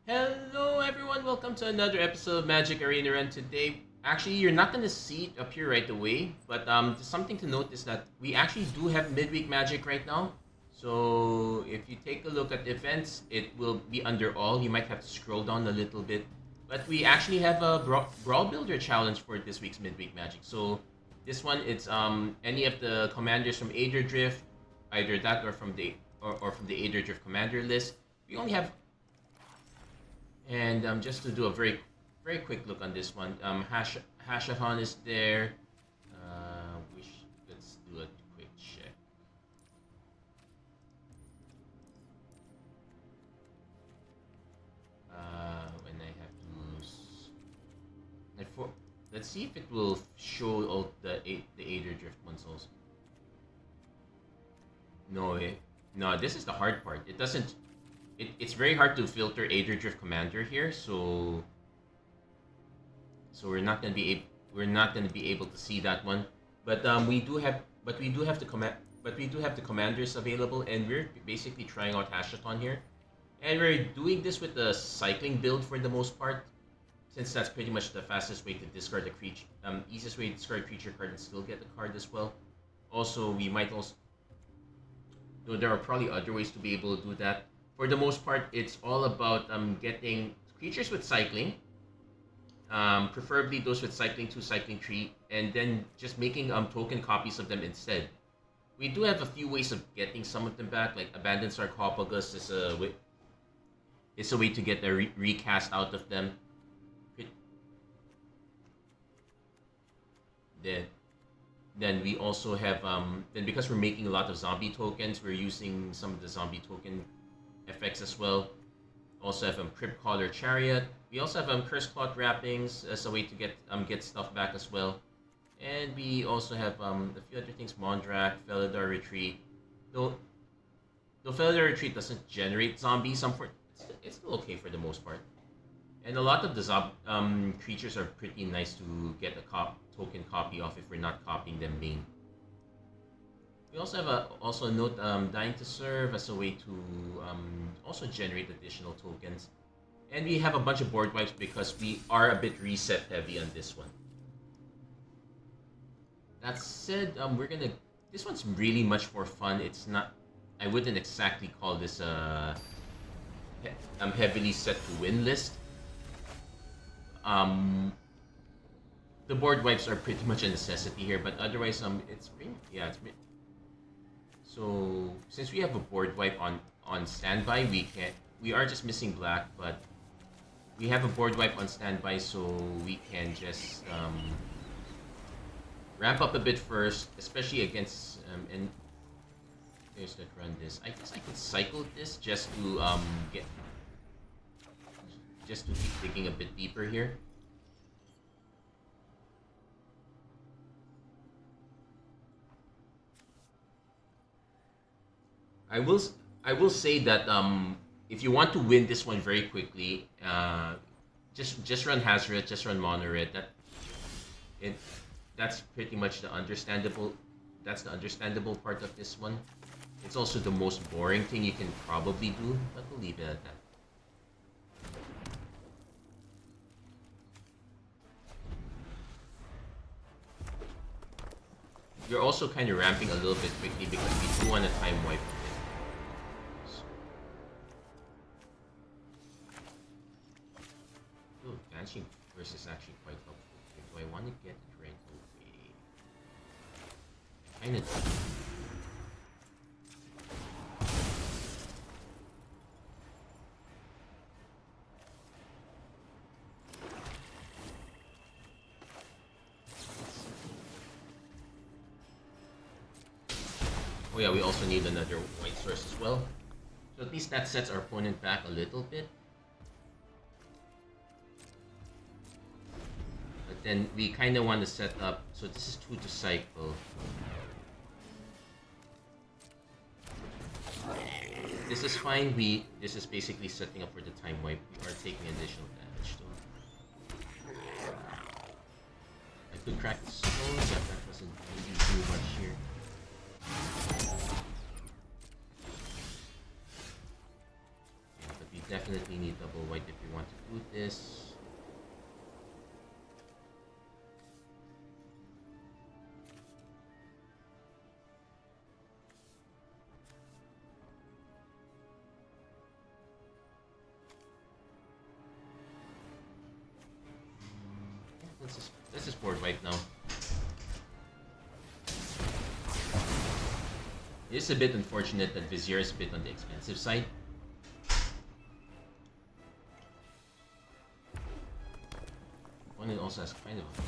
Hello everyone, welcome to another episode of Magic Arena Run. Today, actually you're not going to see it appear right away, but something to note is that we actually do have midweek Magic right now. So if you take a look at events, it will be under all. You might have to scroll down a little bit. But we actually have a Brawl Builder challenge for this week's midweek Magic. So this one, it's any of the commanders from Aetherdrift, either that or from the from the Aetherdrift Commander list. We only have, and just to do a very quick look on this one, Hashaton is there. Let's do a quick check. When I have to, let's see if it will show all the Aetherdrift ones also. No, this is the hard part. It doesn't. It's very hard to filter Aetherdrift Commander here, so we're not gonna be able to see that one. But we do have the commanders available, and we're basically trying out Hashaton here, and we're doing this with the cycling build for the most part, since that's pretty much the fastest way to discard a creature, easiest way to discard a creature card and still get the card as well. Also, we might also, though there are probably other ways to be able to do that. For the most part, it's all about getting creatures with cycling, preferably those with cycling 2, cycling 3, and then just making token copies of them instead. We do have a few ways of getting some of them back, like Abandoned Sarcophagus is a way to get a recast out of them. Then we also have then, because we're making a lot of zombie tokens, we're using some of the zombie token effects as well. Also have Crypt Caller Chariot. We also have Curse Cloth Wrappings as a way to get stuff back as well. And we also have a few other things: Mondrak, Felidar Retreat. Though Felidar Retreat doesn't generate zombies, it's still okay for the most part. And a lot of the creatures are pretty nice to get a token copy of if we're not copying them main. We also have a note, Dying to Serve as a way to also generate additional tokens. And we have a bunch of board wipes because we are a bit reset heavy on this one. That said, this one's really much more fun. It's not, I wouldn't exactly call this a heavily set to win list. The board wipes are pretty much a necessity here, but otherwise, so since we have a board wipe on standby, we are just missing black, but we have a board wipe on standby, so we can just ramp up a bit first, especially against and here's that run this. I guess I could cycle this just to keep digging a bit deeper here. I will say that if you want to win this one very quickly, just run Hazoret, just run Mono Red. That's pretty much the understandable. That's the understandable part of this one. It's also the most boring thing you can probably do, but we'll leave it at that. You're also kind of ramping a little bit quickly because we do want to time wipe. Vanishing First is actually quite helpful. Do I want to get it right away? Kinda do. Oh yeah, we also need another white source as well. So at least that sets our opponent back a little bit. Then we kind of want to set up, so this is 2 to cycle. This is fine. This is basically setting up for the time wipe. We are taking additional damage though. I could crack the stone, but that doesn't really do much here. Yeah, but we definitely need double white if you want to do this. Let's just board wipe now. It's a bit unfortunate that Vizier is a bit on the expensive side. One it also has kind of a...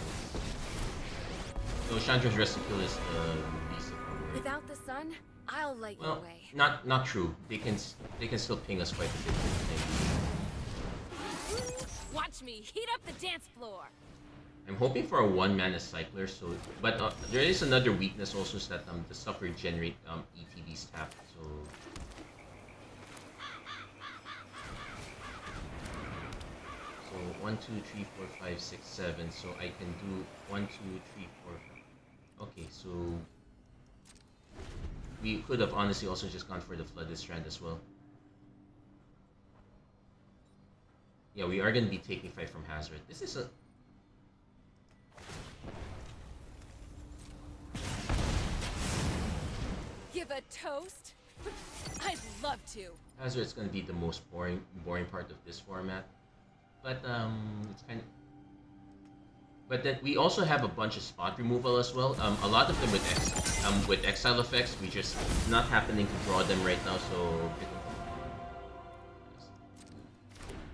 So Chandra's Recipe is the least of our worry. Without the sun, I'll light your way. Not true. They can still ping us quite a bit. Watch me heat up the dance floor. I'm hoping for a 1-mana cycler, so but there is another weakness also, is that the stuff regenerate ETB's tap, so so 1, 2, 3, 4, 5, 6, 7. So I can do 1, 2, 3, 4. Okay, so we could have honestly also just gone for the Flooded Strand as well. Yeah, we are going to be taking 5 from Hazard. This is a... Give a toast? I'd love to. Hazard's going to be the most boring part of this format. But it's kind of... But then we also have a bunch of spot removal as well. A lot of them with exile effects. We just not happening to draw them right now, so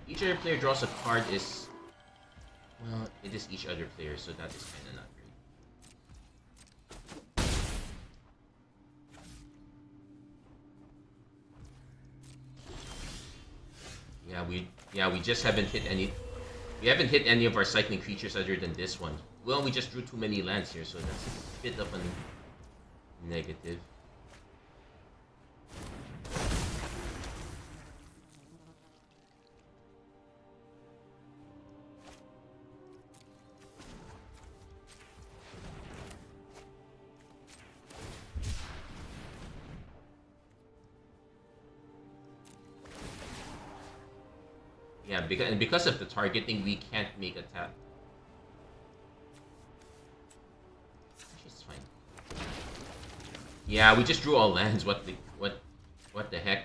each other player draws a card is, well, it is each other player, so that is kind of not great. Yeah, we just haven't hit any. We haven't hit any of our cycling creatures other than this one. Well, we just drew too many lands here, so that's a bit of a negative. Yeah, because of the targeting, we can't make a tap. Actually, it's fine. Yeah, we just drew all lands. What the heck?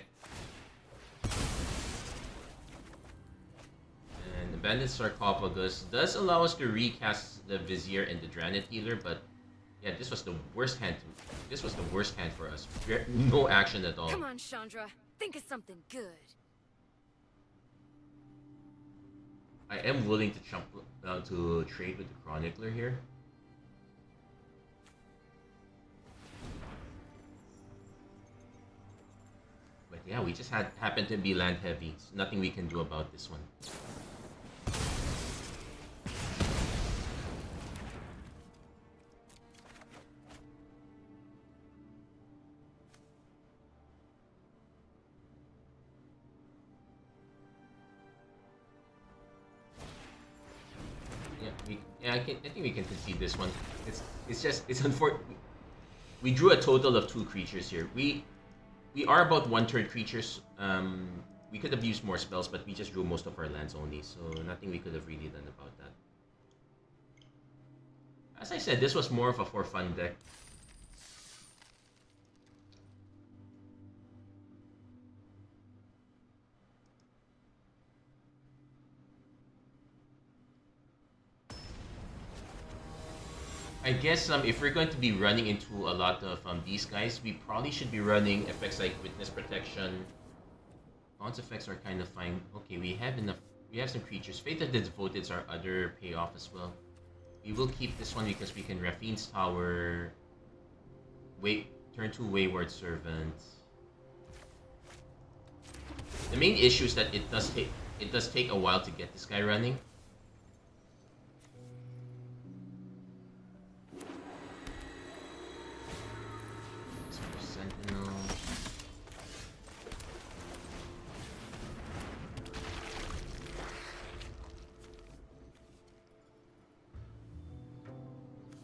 And Abandoned Sarcophagus does allow us to recast the Vizier and the Dranet Healer, but yeah, this was the worst hand. This was the worst hand for us. No action at all. Come on, Chandra. Think of something good. I am willing to jump down to trade with the Chronicler here. But yeah, we just happened to be land heavy. So nothing we can do about this one. I think we can concede this one. It's unfortunate. We drew a total of 2 creatures here. We are about 1/3 creatures. We could have used more spells, but we just drew most of our lands only, so nothing we could have really done about that. As I said, this was more of a for fun deck. I guess if we're going to be running into a lot of these guys, we probably should be running effects like Witness Protection. Bounce effects are kind of fine. Okay, we have enough. We have some creatures. Fate of the Devoted is our other payoff as well. We will keep this one because we can Rafine's Tower. Turn to Wayward Servant. The main issue is that it does take a while to get this guy running.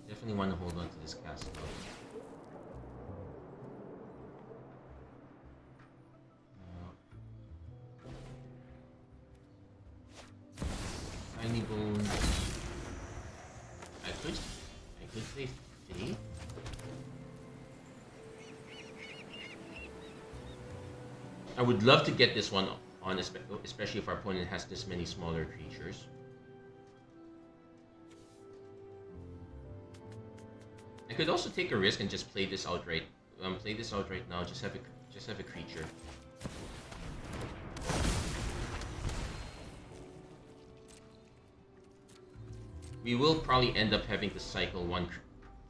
Definitely want to hold on to this castle. Tiny Bones. I could play Faith. I would love to get this one on, especially if our opponent has this many smaller creatures. I could also take a risk and just play this outright. Play this outright now. Just have a creature. We will probably end up having to cycle one,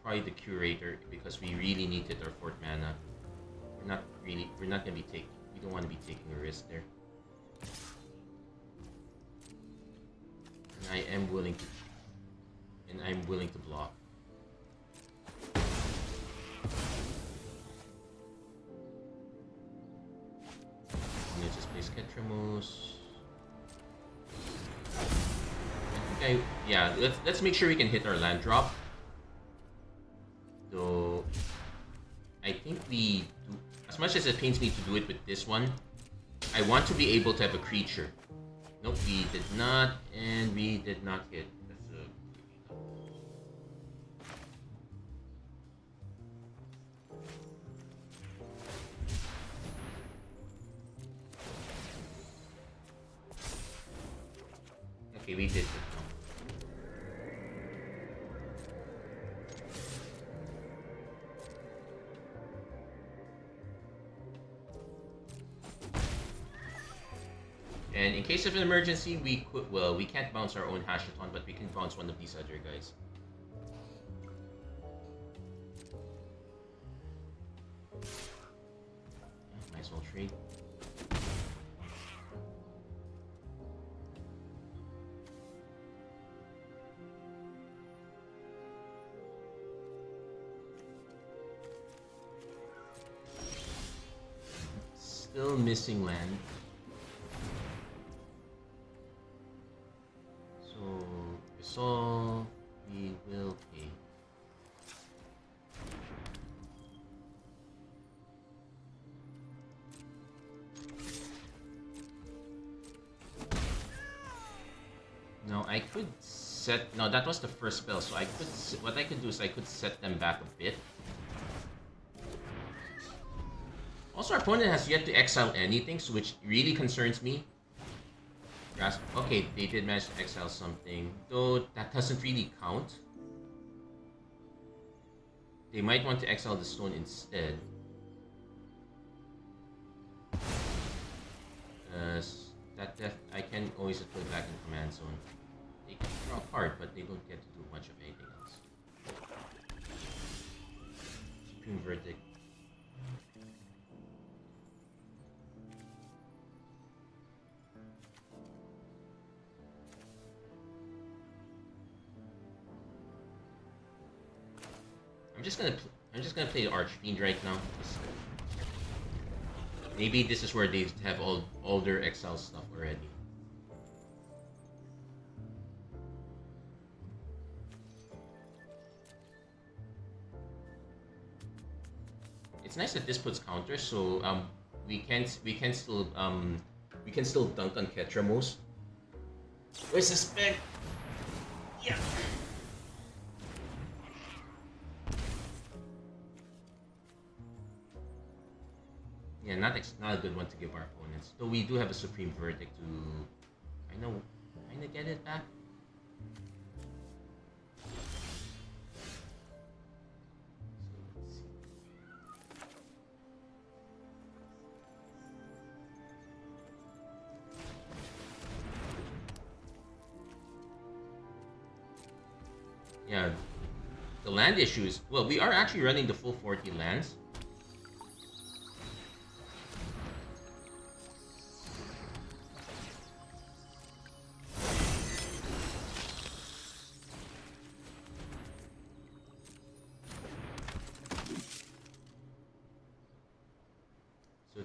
probably the Curator, because we really need to hit our 4th mana. We're not gonna be taking. We don't want to be taking a risk there. And I'm willing to block. I'm gonna just play Sketramos. Yeah, let's make sure we can hit our land drop. Though I think we do, as much as it pains me to do it with this one, I want to be able to have a creature. Nope, we did not, and we did not hit. Okay, we did it. And in case of an emergency, we could, well, we can't bounce our own Hashaton, but we can bounce one of these other guys. Might as well trade. Still missing land. So we will pay. No, I could set. No, that was the first spell. So I could. What I could do is I could set them back a bit. Also, our opponent has yet to exile anything, so which really concerns me. Okay, they did manage to exile something, though that doesn't really count. They might want to exile the stone instead. I can always put it back in command zone. They can draw a card, but they don't get to do much of anything else. Supreme Verdict. I'm just gonna play Archfiend right now. Maybe this is where they have all their exile stuff already. It's nice that this puts counters, so we can still dunk on Ketramos. Where's the spec? Yeah. Yeah, not a good one to give our opponents. Though we do have a Supreme Verdict to kind of get it back. So let's see. Yeah, the land issue is, well, we are actually running the full 40 lands.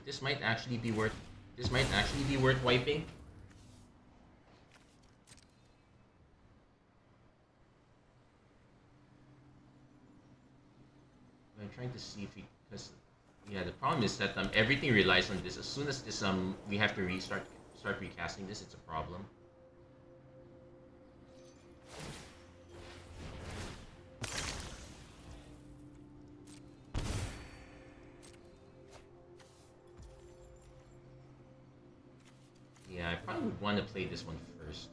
This might actually be worth wiping. I'm trying to see if because yeah, the problem is that everything relies on this. As soon as this we have to start recasting this, it's a problem. Yeah, I probably would want to play this one first.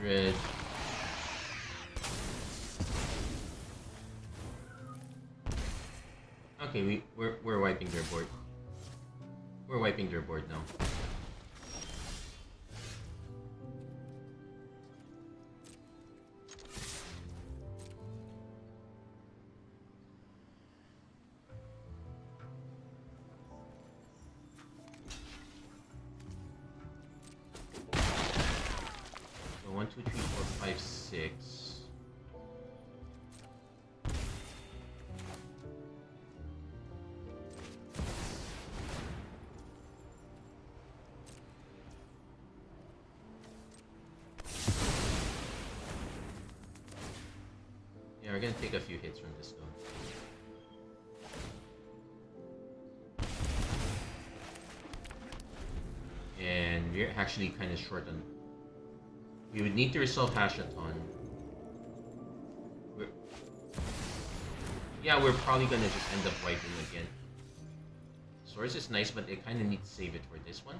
Dread. Okay, we're wiping their board. We're wiping their board now. So 1, 2, 3, 4, 5, 6. Yeah, we're gonna take a few hits from this though. And we're actually kind of short on. We would need to resolve Hashaton. Yeah, we're probably gonna just end up wiping again. Source is nice, but I kind of need to save it for this one.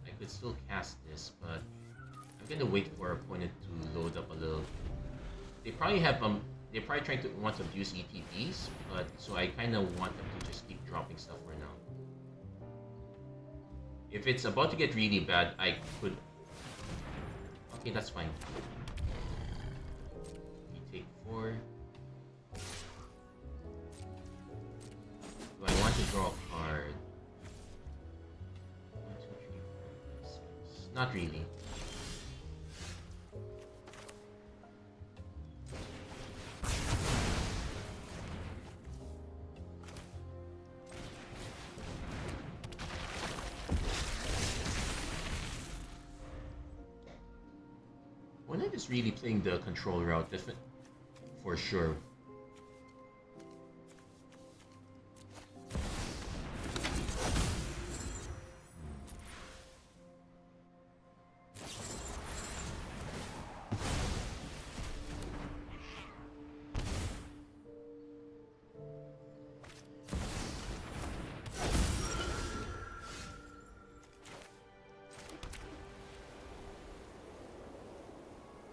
I could still cast this, but I'm gonna wait for our opponent to load up a little. They probably have they're probably trying to want to abuse ETPs, but so I kind of want them to just keep dropping stuff for now. If it's about to get really bad, I could. Okay, that's fine. We take 4. Do I want to draw a card? 1, 2, 3, 4, 5, 6. Not really. Opponent is really playing the control route, for sure.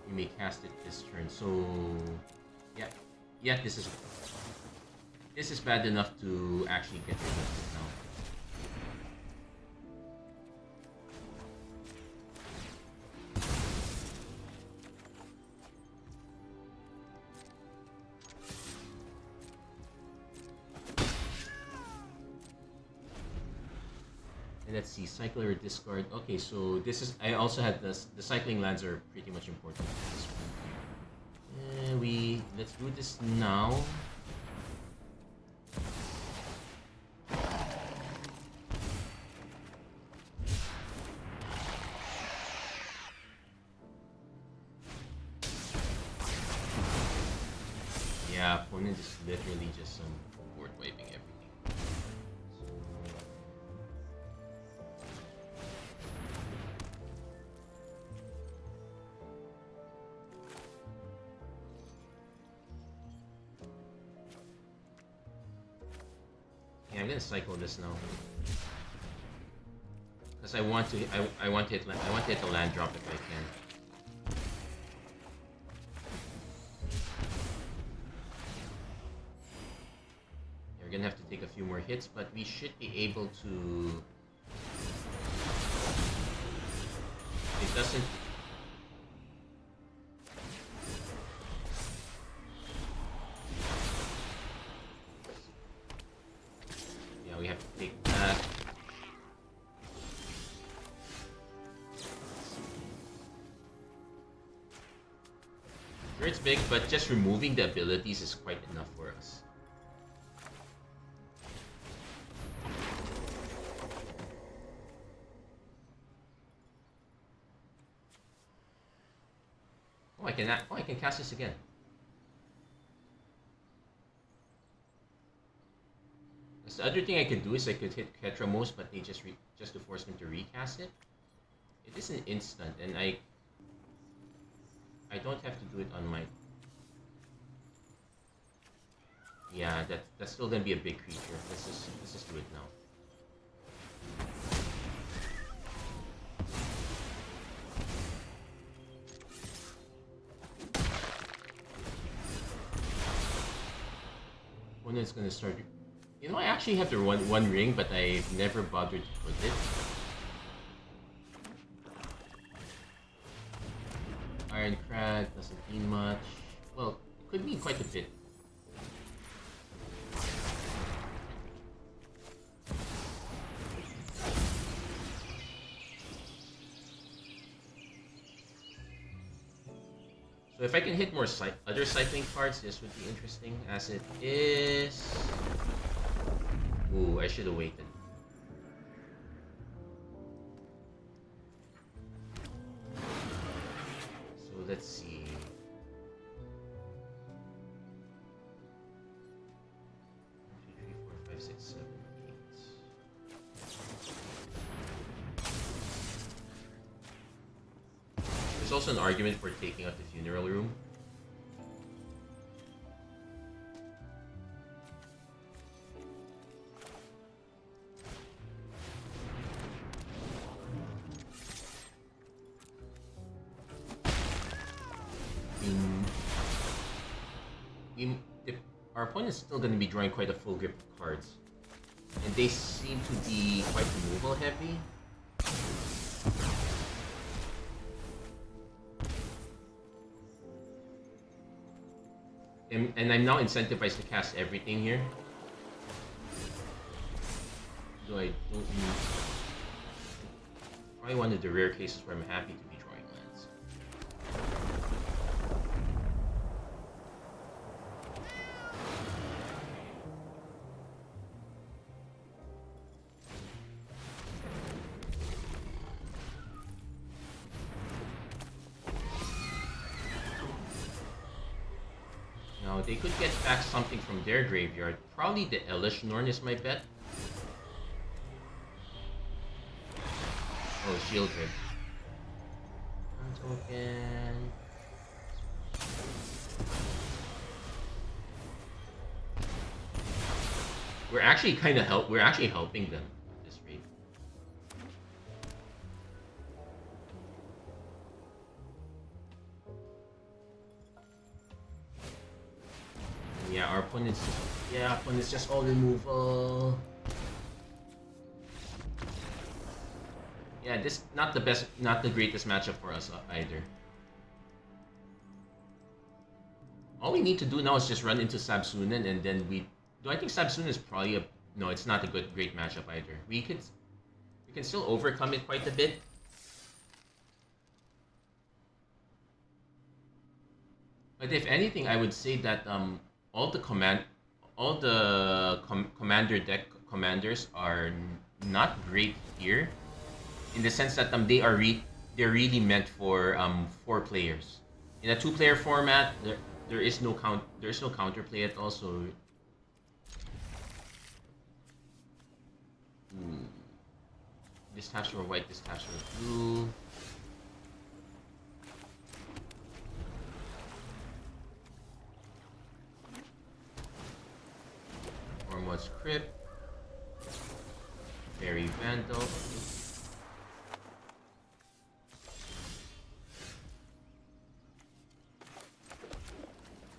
You may cast it this turn, so yeah, this is bad enough to actually get rid of it now. And let's see, cycle or discard. Okay, so this is. I also had this. The cycling lands are pretty much important for this one. Let's do this now. Yeah, opponent is literally just board wiping everything. Yeah, I'm gonna cycle this now because I want to hit the land drop if I can. We're gonna have to take a few more hits, but we should be able to. It doesn't. Yeah, we have to take that. Hurts big, but just removing the abilities is quite enough for us. Oh, I can cast this again. The other thing I could do is I could hit Ketramos, but they just to force me to recast it. It is an instant, and I don't have to do it on my. Yeah, that's still gonna be a big creature. Let's just do it now. When it's gonna start. You know, I actually have the one ring, but I've never bothered to put it. Iron Crag doesn't mean much. Well, it could mean quite a bit. So if I can hit more other cycling cards, this would be interesting. As it is... Ooh, I should have waited. So let's see. One, two, three, four, five, six, 7, 8. There's also an argument for taking out the funeral room. Our opponent's still going to be drawing quite a full grip of cards. And they seem to be quite removal heavy. And I'm now incentivized to cast everything here. Though I don't need... Probably one of the rare cases where I'm happy to be drawing lands. Now, they could get back something from their graveyard. Probably the Elish Norn is my bet. Oh, Shield Rib. Token. We're actually kind of we're actually helping them at this rate. Yeah, our opponent's just all removal. Yeah, this not the greatest matchup for us either. All we need to do now is just run into Sabsunan, and then I think Sabsunan is probably no, it's not a great matchup either. We can still overcome it quite a bit. But if anything, I would say that all the commander deck commanders are not great here, in the sense that they're really meant for 4 players. In a 2-player format, there is no counterplay at all. So, this taps for white, this taps for blue. Ormod's Crypt, Fairy Vandal.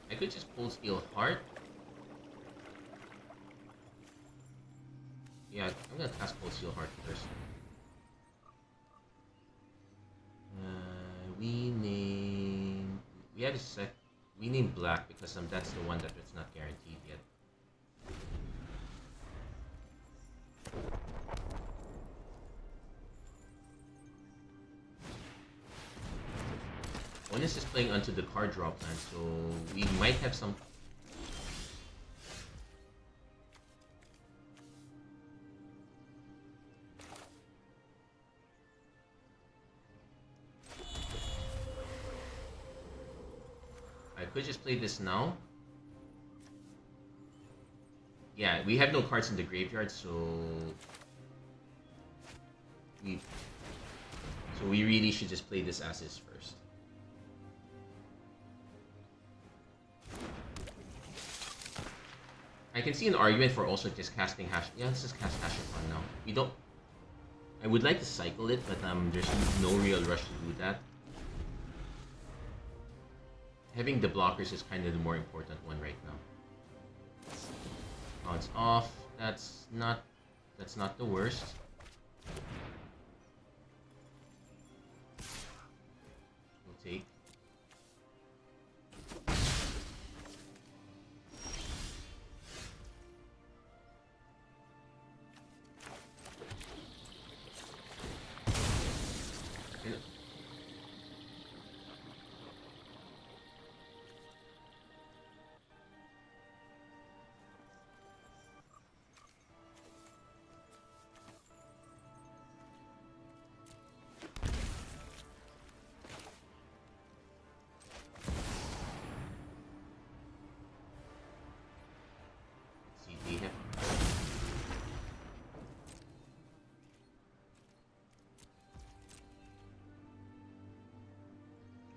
I could just pull Steel Heart. Yeah, I'm gonna cast Cold Steel Heart first. We name black because that's the one that's not guaranteed yet. One DECKLIST is playing onto the card draw plan, so we might have some. I could just play this now. Yeah, we have no cards in the graveyard, so we really should just play this as is first. I can see an argument for also just casting Hash. Yeah, let's just cast Hashaton now. We don't. I would like to cycle it, but there's no real rush to do that. Having the blockers is kind of the more important one right now. Odds off. That's not the worst. We'll take.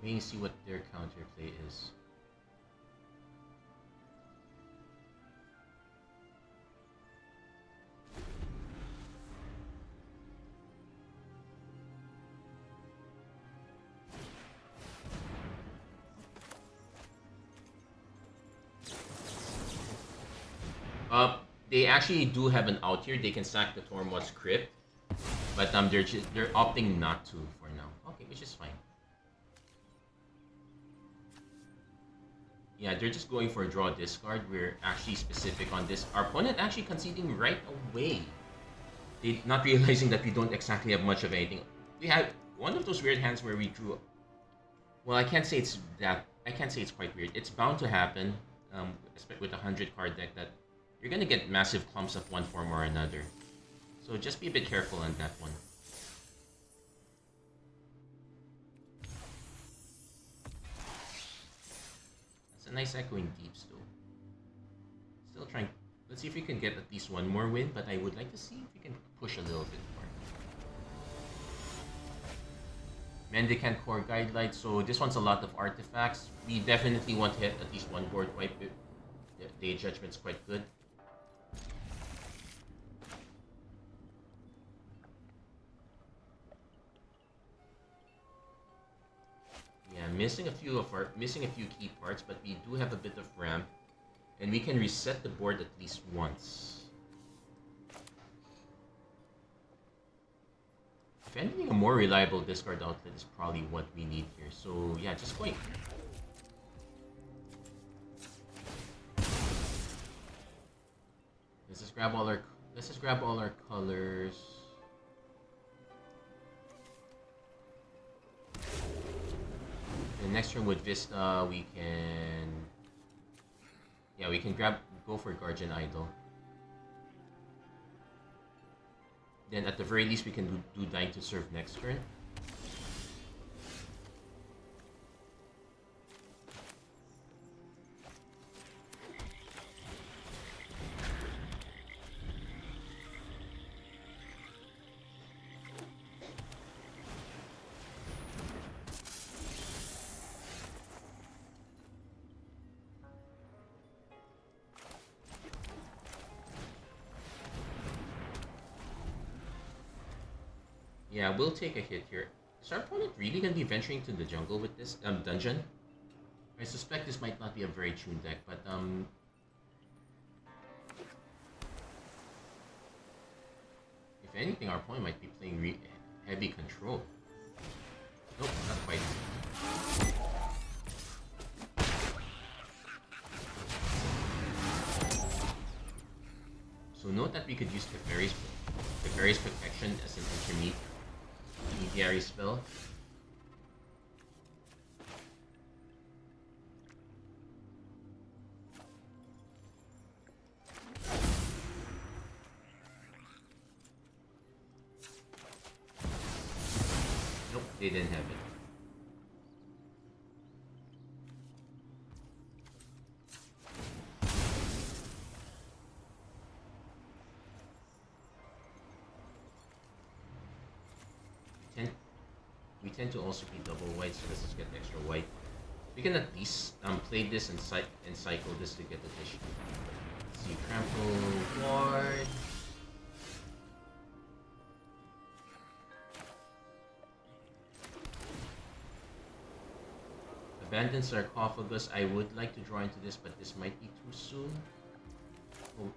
Let me see what their counterplay is. They actually do have an out here. They can sack the Tormod's Crypt, but they're opting not to for now. Okay, which is fine. Yeah, they're just going for a draw discard. We're actually specific on this. Our opponent actually conceding right away. They not realizing that we don't exactly have much of anything. We had one of those weird hands where we drew. Well, I can't say it's that. I can't say it's quite weird. It's bound to happen, with a 100-card deck, that you're gonna get massive clumps of one form or another. So just be a bit careful on that one. A nice echoing deeps though. Still trying. Let's see if we can get at least one more win, but I would like to see if we can push a little bit more. Mendicant Core Guidelight. So this one's a lot of artifacts. We definitely want to hit at least one board wipe. The Day Judgment's quite good. Yeah, missing a few key parts, but we do have a bit of ramp, and we can reset the board at least once. If anything, a more reliable discard outlet is probably what we need here. So yeah, just going. Let's just grab all our colors. The next turn with Vista, we can go for Guardian Idol. Then at the very least, we can do Dying to Serve next turn. Yeah, we'll take a hit here. Is our opponent really going to be venturing to the jungle with this dungeon? I suspect this might not be a very tuned deck, but if anything, our opponent might be playing heavy control. Nope, not quite. So note that we could use Teferi's Protection as an intermediary spell. They didn't have it. We tend to also be double white, so let's just get extra white. We can at least play this and cycle this to get addition. Let's see, trample, ward. Abandoned sarcophagus. I would like to draw into this, but this might be too soon. Oh.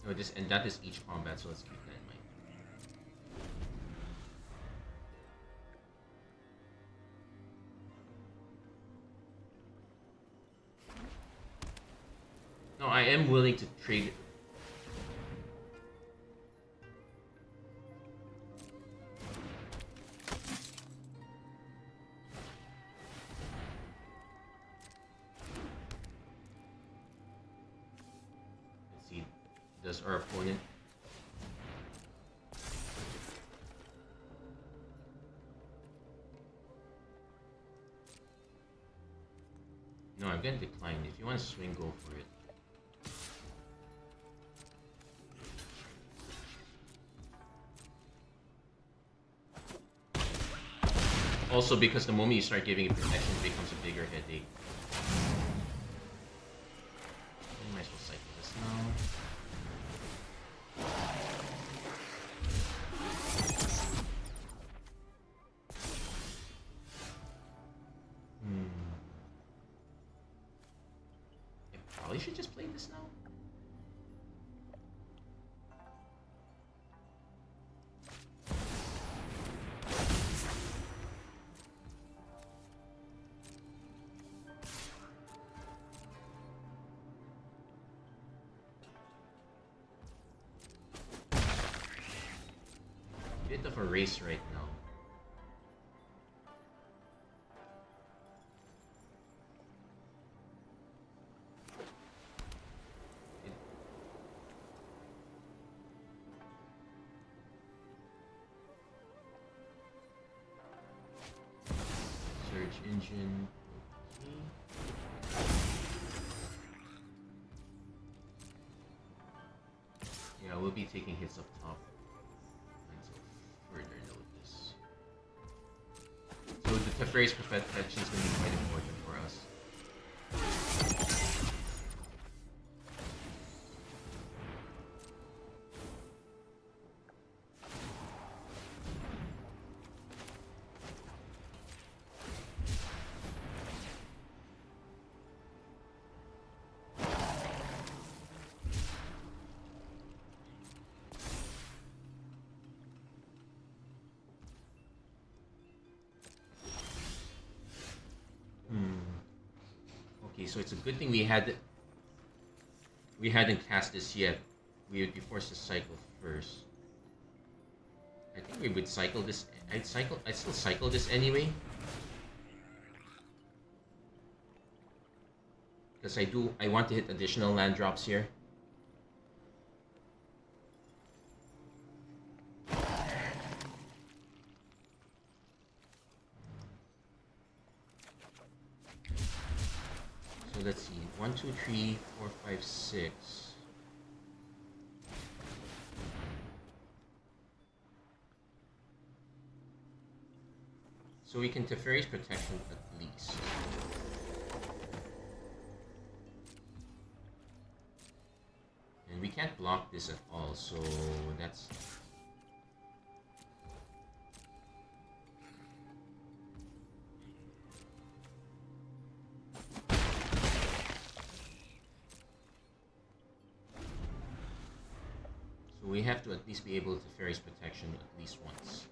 No, this and that is each combat, so let's keep that in mind. No, I am willing to trade. Let's see. Does our opponent? No, I'm gonna decline. If you want to swing, go for it. Also, because the moment you start giving it protection, it becomes a bigger headache. I might as well cycle this now. I probably should just play this now. Bit of a race right now. Search engine. Okay. Yeah, we'll be taking hits up top. Further notice. So the Teferi's protection is going to be quite important for us. Okay, so it's a good thing we hadn't cast this yet. We would be forced to cycle first. I think we would cycle this. I'd still cycle this anyway. Because I want to hit additional land drops here. So let's see, 1, 2, 3, 4, 5, 6. So we can Teferi's protection at least. And we can't block this at all, so that's... So we have to at least be able to Teferi's protection at least once.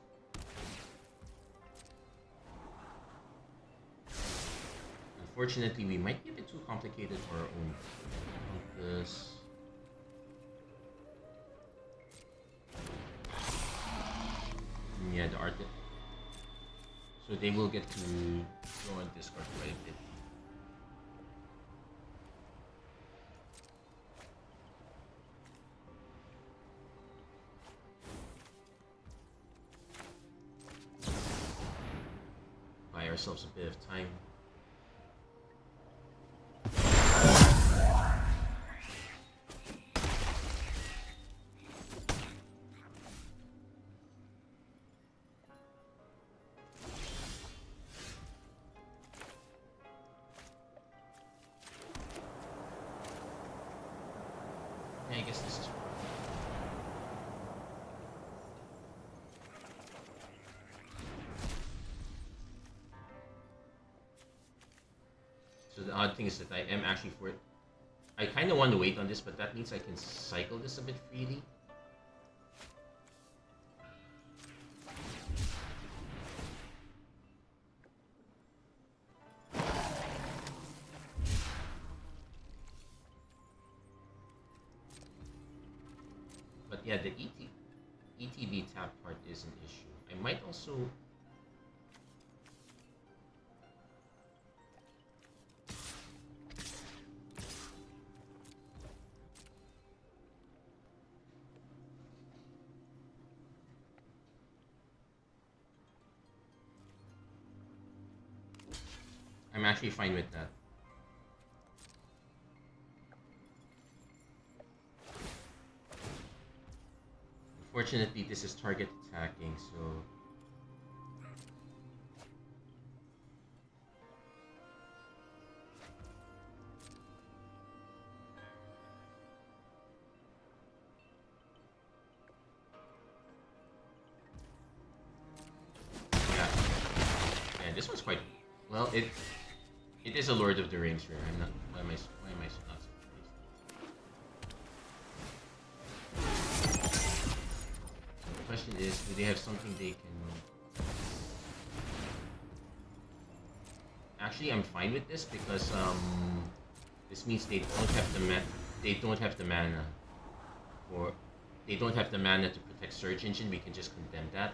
Unfortunately, we might be a bit too complicated for our own purpose. Yeah, the art. So they will get to draw and discard quite a bit. ourselves a bit of time. Yeah, I guess this is. So the odd thing is that I am actually for it. I kind of want to wait on this, but that means I can cycle this a bit freely. But yeah, the ETB tap part is an issue. I might also. I'm actually fine with that. Unfortunately, this is target attacking, so... Yeah. Yeah, this one's quite... Well, it is a Lord of the Rings rare. I'm not... Why am I not surprised? So the question is, do they have something they can... Actually, I'm fine with this because this means they don't have the mana, or they don't have the mana to protect Search Engine. We can just condemn that.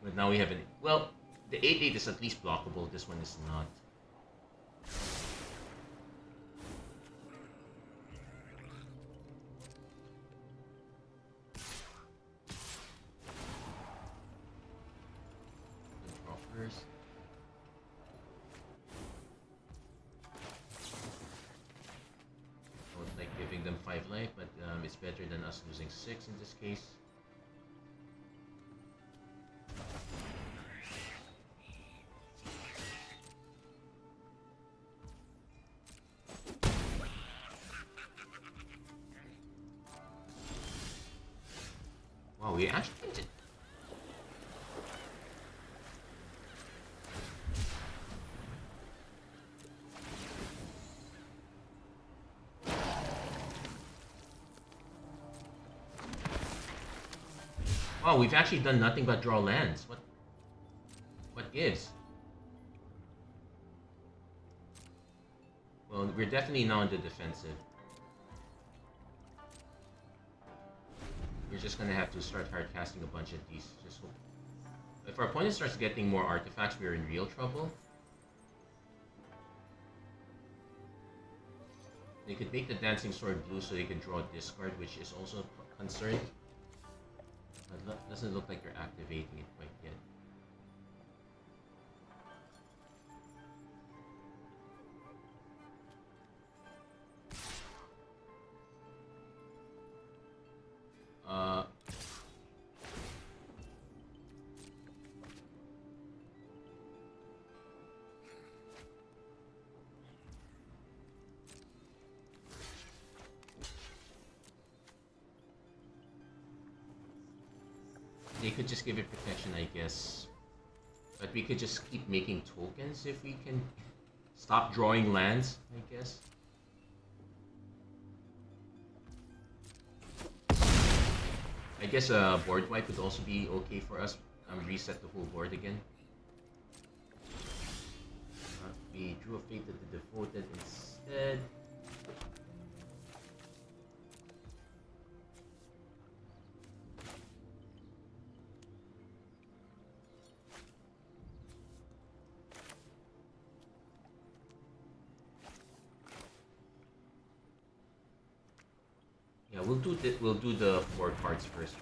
But now we have an... Well, the 8/8 is at least blockable. This one is not. I would like giving them 5 life, but it's better than us losing 6 in this case. Wow, we actually did. Wow, we've actually done nothing but draw lands. What gives? Well, we're definitely now on the defensive. We're just gonna have to start hard casting a bunch of these. Just hope. If our opponent starts getting more artifacts, we're in real trouble. They could make the Dancing Sword blue so they can draw a discard, which is also a concern. But doesn't look like they're activating it quite yet. They could just give it protection, I guess. But we could just keep making tokens if we can stop drawing lands, I guess. I guess a board wipe would also be okay for us. Reset the whole board again. We drew a Fate of the Devoted instead. we'll do the 4 cards first.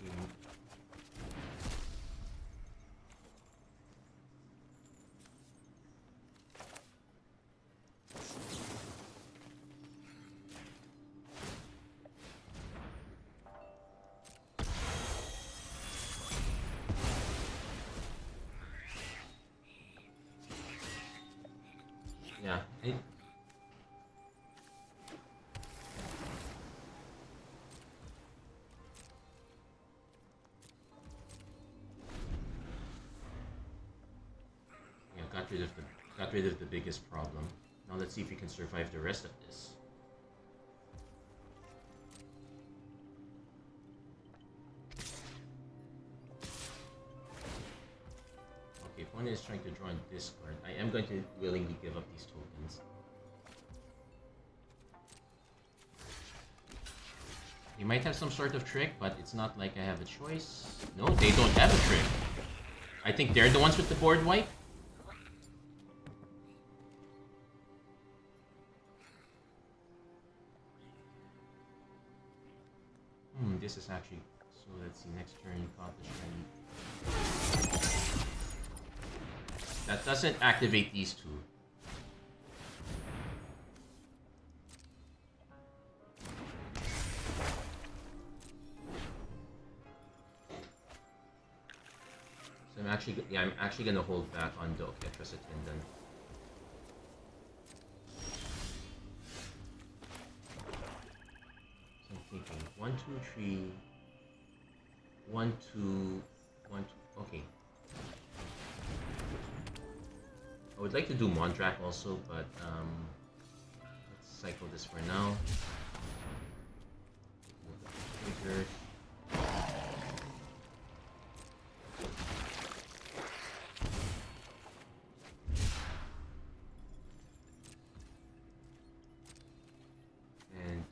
Yeah. Got rid of the biggest problem. Now let's see if we can survive the rest of this. Okay, opponent is trying to draw on this card. I am going to willingly give up these tokens. They might have some sort of trick, but it's not like I have a choice. No, they don't have a trick. I think they're the ones with the board wipe. This is actually, so let's see, next turn, accomplish. That doesn't activate these two. So I'm actually gonna hold back on the Aetherdrift Attendant. Thinking 1, 2, 3, 1, 2, 1, 2. Okay. I would like to do Mondrak also, but let's cycle this for now. Trigger.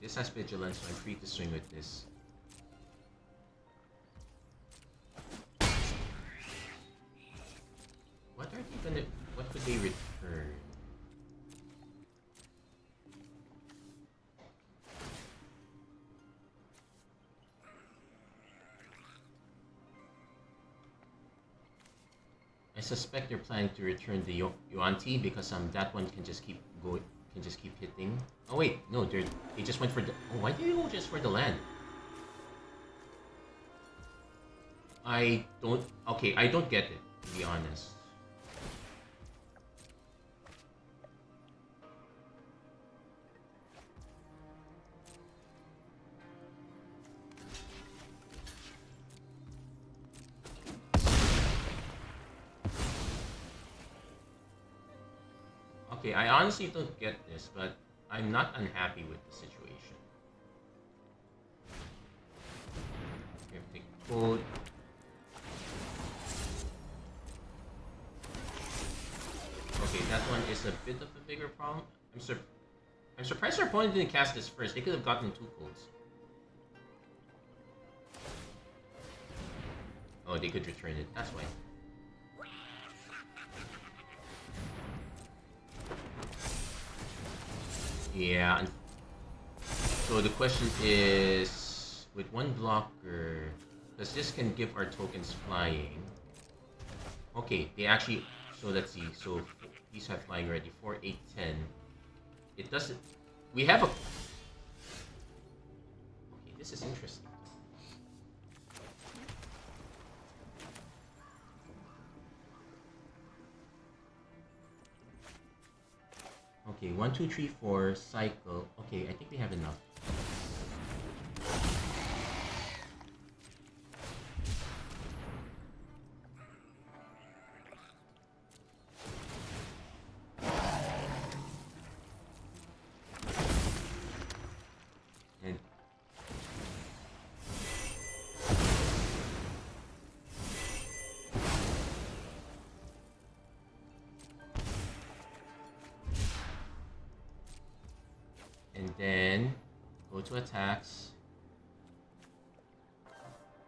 This has vigilance, so I'm free to swing with this. What are they gonna? What could they return? I suspect they're planning to return the Yuan-Ti because that one can just keep going. Can just keep hitting. Oh wait, no, they just went for the. Oh, why did they go just for the land? I don't. Okay, I don't get it, to be honest. Okay, I honestly don't get this, but I'm not unhappy with the situation. We have to take code. Okay, that one is a bit of a bigger problem. I'm surprised our opponent didn't cast this first. They could have gotten 2 codes. Oh, they could return it. That's why. Yeah. So the question is, with 1 blocker, because this can give our tokens flying. Okay, they actually. So let's see. So these have flying already. 4, 8, 10. It doesn't. We have a. Okay, this is interesting. Okay, 1, 2, 3, 4, cycle. Okay, I think we have enough. And then go to attacks.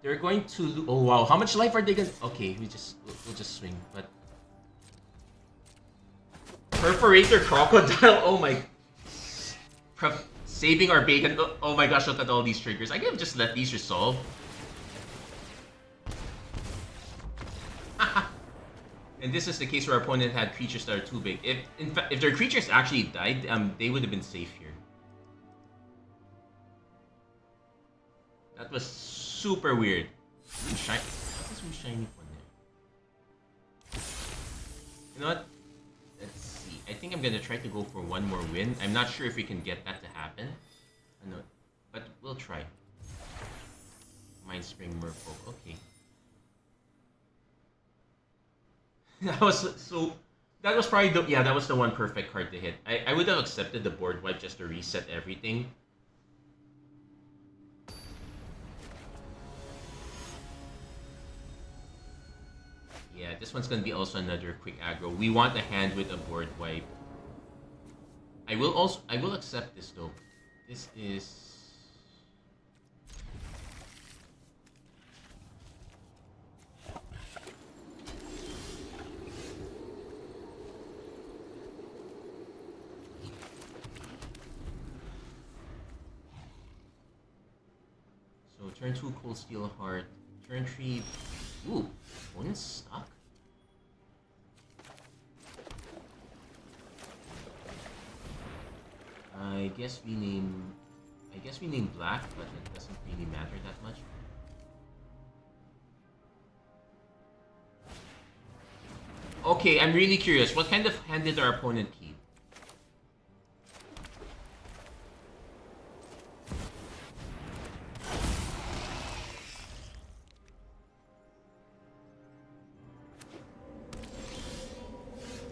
They're going to. Oh wow! How much life are they gonna? Okay, we'll just swing. But Perforator Crocodile. Oh my. Saving our bacon. Oh my gosh, look at all these triggers. I could have just let these resolve. And this is the case where our opponent had creatures that are too big. If in fact, if their creatures actually died, they would have been safe here. That was super weird. Shiny. What's some shiny one there? You know what? Let's see. I think I'm gonna try to go for one more win. I'm not sure if we can get that to happen. I know, but we'll try. Mindspring Merfolk. Okay. That was so. That was probably the that was the one perfect card to hit. I would have accepted the board wipe just to reset everything. Yeah, this one's gonna be also another quick aggro. We want a hand with a board wipe. I will accept this though. This is. So turn 2 Cold Steel Heart. Turn 3. Ooh, opponent's stuck. I guess we name black, but it doesn't really matter that much. Okay, I'm really curious. What kind of hand did our opponent keep?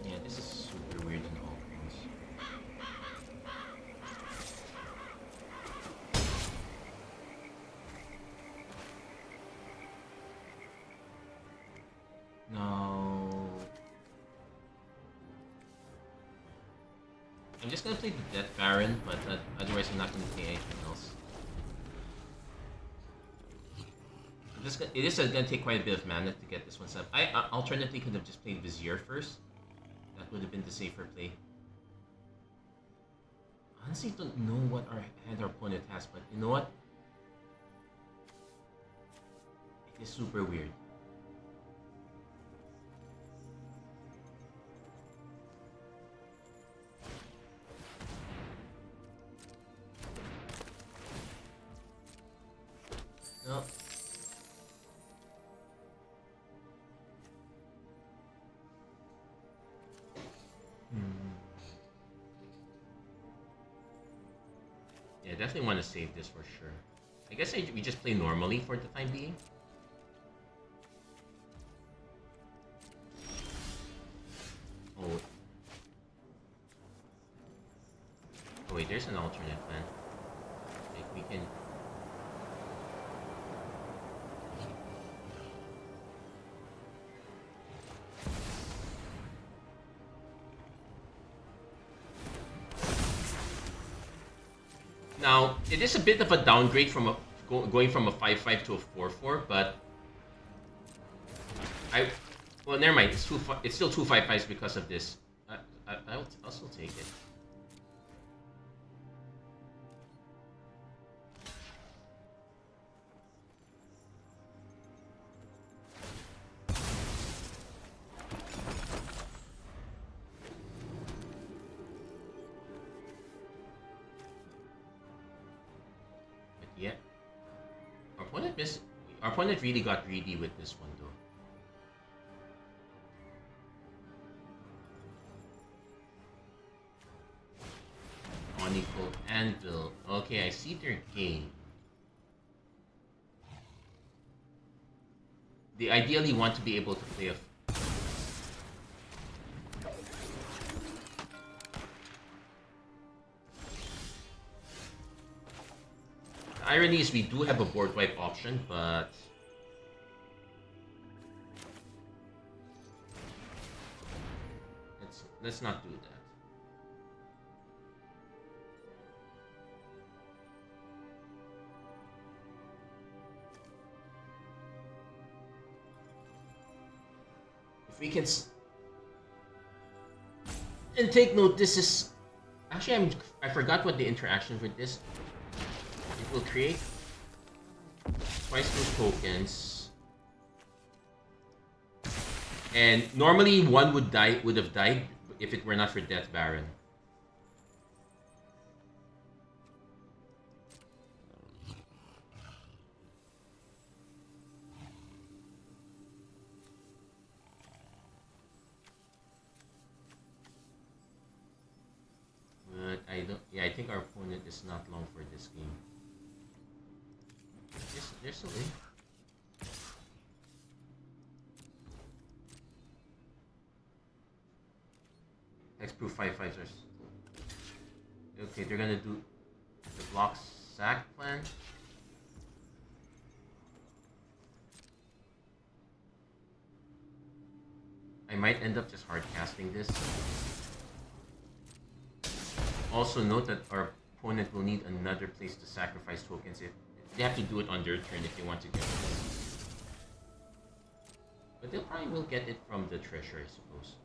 Yeah, this is super weird in all things. No. I'm just gonna play the Death Baron, but otherwise I'm not gonna play anything else. It is gonna take quite a bit of mana to get this one set up. I alternately could have just played Vizier first. That would have been the safer play. Honestly, don't know what our opponent has, but you know what? It is super weird. No. Yeah, definitely want to save this for sure. I guess we just play normally for the time being. Oh. Oh wait, there's an alternate plan. Like we can. Now, it is a bit of a downgrade from going from a 5/5 to a 4/4, but well, never mind. It's still 2 5/5s because of this. I'll still take it. Yeah. Our opponent really got greedy with this one though. Unequal Anvil. Okay, I see their game. They ideally want to be able to play a irony is we do have a board wipe option, but let's not do that. If we can and take note, this is Actually, I forgot what the interaction with this. It will create twice those tokens, and normally one would have died if it were not for Death Baron. But I don't. Yeah, I think our opponent is not long for this game. Yes, they're still in. Hexproof 5/5s. Okay, they're gonna do the block sack plan. I might end up just hard casting this. Also note that our opponent will need another place to sacrifice tokens if they have to do it on their turn if they want to get this. But they probably will get it from the treasure, I suppose.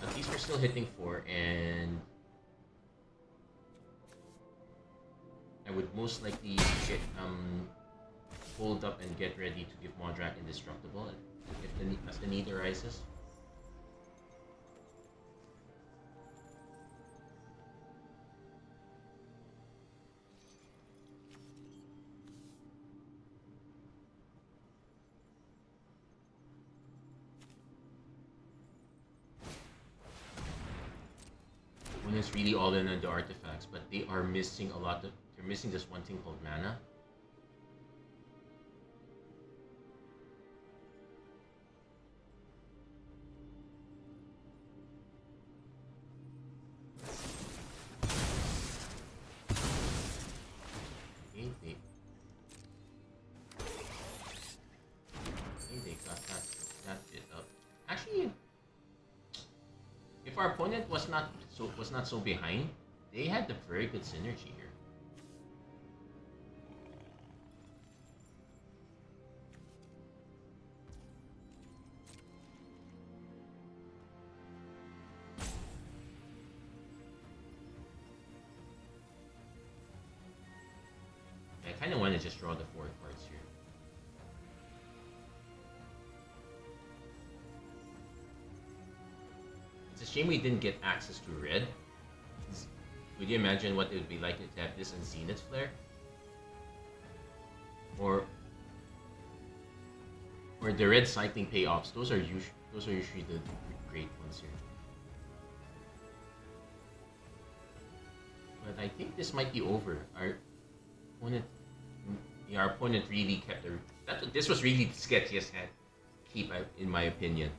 At least we're still hitting 4, and I would most likely get hold up and get ready to give Modrak indestructible as the need arises. One is really all in on the artifacts, but they are missing a lot of. They're missing this one thing called mana. They got that bit up. Actually, if our opponent was not so behind, they had a very good synergy here. I kind of want to just draw the 4 cards here. It's a shame we didn't get access to red. Would you imagine what it would be like to have this and Zenith Flare? Or the red cycling payoffs. Those are usually the great ones here. But I think this might be over. Our opponent really kept this was really the sketchiest hand keep, in my opinion.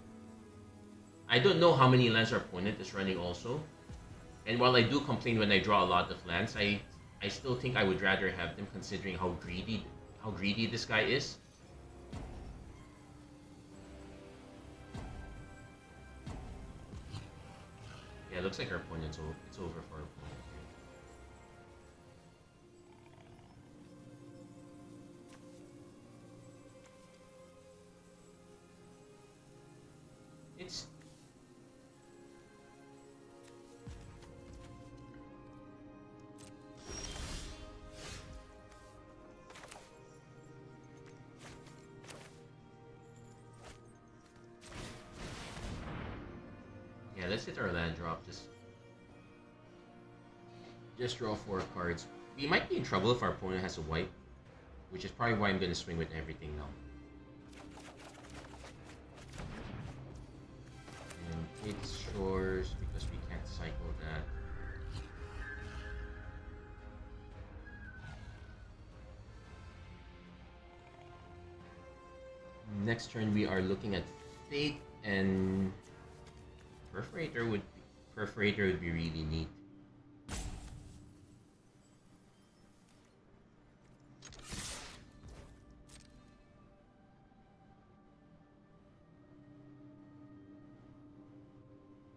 I don't know how many lands our opponent is running also. And while I do complain when I draw a lot of lands, I still think I would rather have them considering how greedy this guy is. Yeah, it looks like our opponent's it's over for our opponent. It's yeah, let's hit our land drop. Just draw 4 cards. We might be in trouble if our opponent has a wipe, which is probably why I'm going to swing with everything now. And it's shores because we can't cycle that. Next turn we are looking at Fate, and Perforator would be really neat.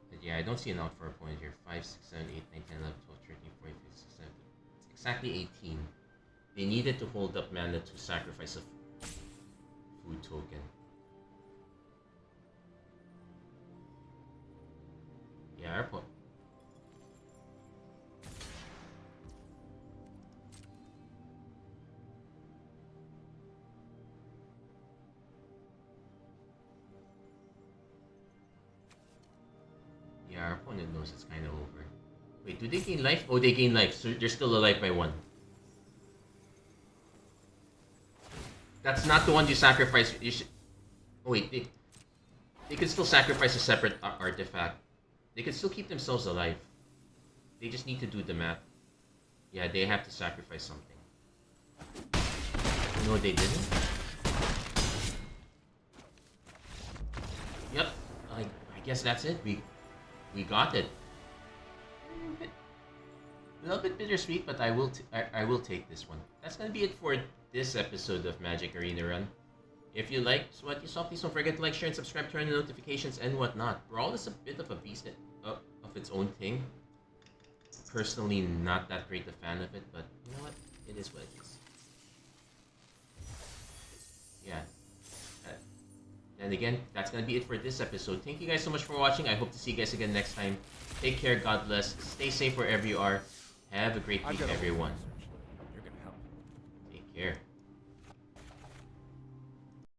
But yeah, I don't see an out for a point here. 5, 6, 7, 8, 9, 10, 11, 12, 13, 14, 15, 16, 17. It's exactly 18. They needed to hold up mana to sacrifice a food token. Yeah, our point. Yeah, our opponent knows it's kind of over. Wait, do they gain life? Oh, they gain life, so they're still alive by 1. That's not the one you sacrifice. You should... Oh wait, they could still sacrifice a separate artifact. They could still keep themselves alive. They just need to do the math. Yeah, they have to sacrifice something. No, they didn't. Yep, I guess that's it. We got it. A little bit bittersweet, but I will take this one. That's gonna be it for this episode of Magic Arena Run. If you liked what you saw, please don't forget to like, share, and subscribe, turn on the notifications, and whatnot. Brawl is a bit of a beast of its own thing. Personally, not that great a fan of it, but you know what? It is what it is. Yeah. And again, that's gonna be it for this episode. Thank you guys so much for watching. I hope to see you guys again next time. Take care, God bless, stay safe wherever you are. Have a great week, everyone.